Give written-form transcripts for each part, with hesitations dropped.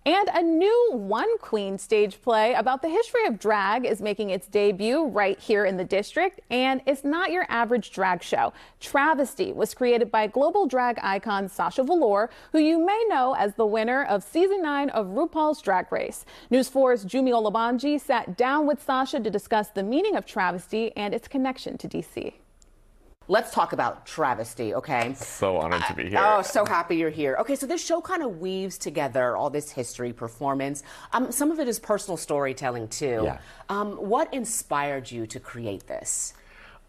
And a new One Queen stage play about the history of drag is making its debut right here in the district. And it's not your average drag show. Travesty was created by global drag icon Sasha Velour, who you may know as the winner of season 9 of RuPaul's Drag Race. News 4's Jummy Olabanji sat down with Sasha to discuss the meaning of travesty and its connection to DC. Let's talk about Travesty, okay? So honored to be here. Oh, so happy you're here. Okay, so this show kind of weaves together all this history, performance. Some of it is personal storytelling too. Yeah. What inspired you to create this?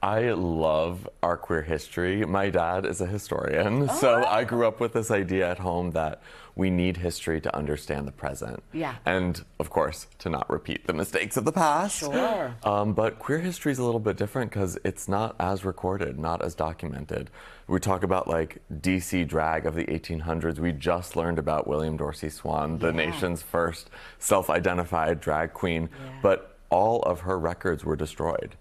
I love our queer history. My dad is a historian, so I grew up with this idea at home that we need history to understand the present. Yeah. And, of course, to not repeat the mistakes of the past. Sure. But queer history is a little bit different because it's not as recorded, not as documented. We talk about, like, DC drag of the 1800s. We just learned about William Dorsey Swann, the nation's first self-identified drag queen. Yeah. But all of her records were destroyed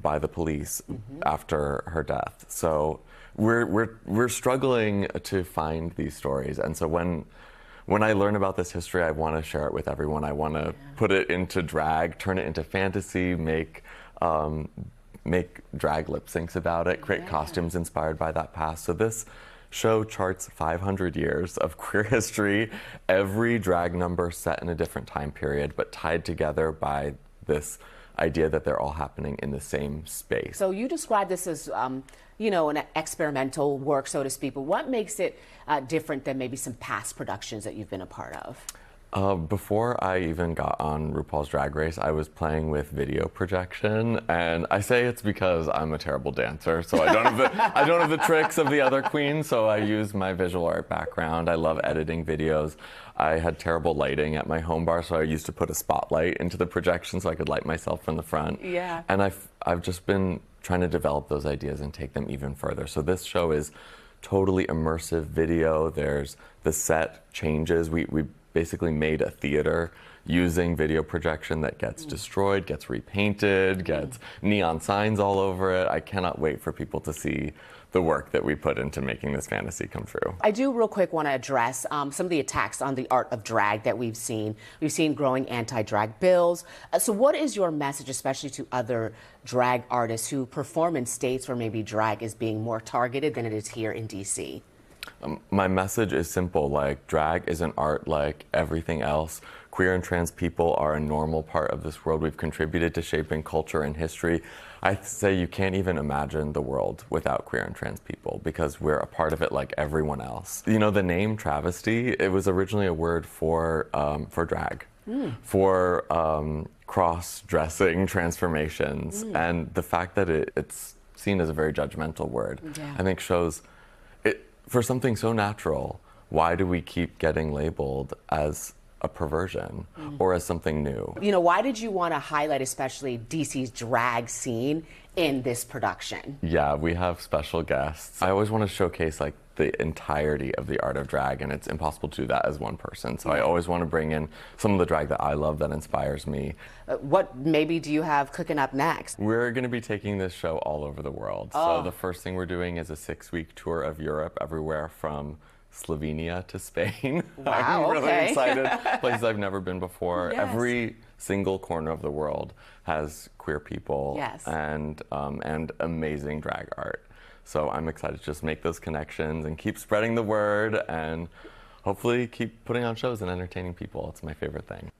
by the police after her death. So we're struggling to find these stories. And so when I learn about this history, I want to share it with everyone. I want to put it into drag, turn it into fantasy, make drag lip syncs about it, create costumes inspired by that past. So this show charts 500 years of queer history, every drag number set in a different time period, but tied together by this idea that they're all happening in the same space. So you describe this as, you know, an experimental work, so to speak, but what makes it different than maybe some past productions that you've been a part of? Before I even got on RuPaul's Drag Race, I was playing with video projection, and I say it's because I'm a terrible dancer, so I don't have the tricks of the other queens, so I use my visual art background. I love editing videos. I had terrible lighting at my home bar, so I used to put a spotlight into the projection so I could light myself from the front. Yeah. And I've just been trying to develop those ideas and take them even further. So this show is totally immersive video. There's the set changes. We basically made a theater using video projection that gets destroyed, gets repainted, gets neon signs all over it. I cannot wait for people to see the work that we put into making this fantasy come true. I do real quick want to address some of the attacks on the art of drag that we've seen. We've seen growing anti-drag bills. So what is your message, especially to other drag artists who perform in states where maybe drag is being more targeted than it is here in DC? My message is simple, like drag is an art like everything else. Queer and trans people are a normal part of this world. We've contributed to shaping culture and history. I say you can't even imagine the world without queer and trans people because we're a part of it like everyone else. You know, the name travesty, it was originally a word for drag, for cross-dressing transformations. And the fact that it's seen as a very judgmental word, I think shows for something so natural, why do we keep getting labeled as a perversion or as something new? You know, why did you want to highlight especially DC's drag scene in this production? Yeah, we have special guests. I always want to showcase like the entirety of the art of drag, and it's impossible to do that as one person. So I always want to bring in some of the drag that I love that inspires me. What maybe do you have cooking up next? We're going to be taking this show all over the world. So the first thing we're doing is a 6-week tour of Europe, everywhere from Slovenia to Spain. Wow, I'm really excited. Places I've never been before. Every single corner of the world has queer people and amazing drag art. So I'm excited to just make those connections and keep spreading the word and hopefully keep putting on shows and entertaining people. It's my favorite thing.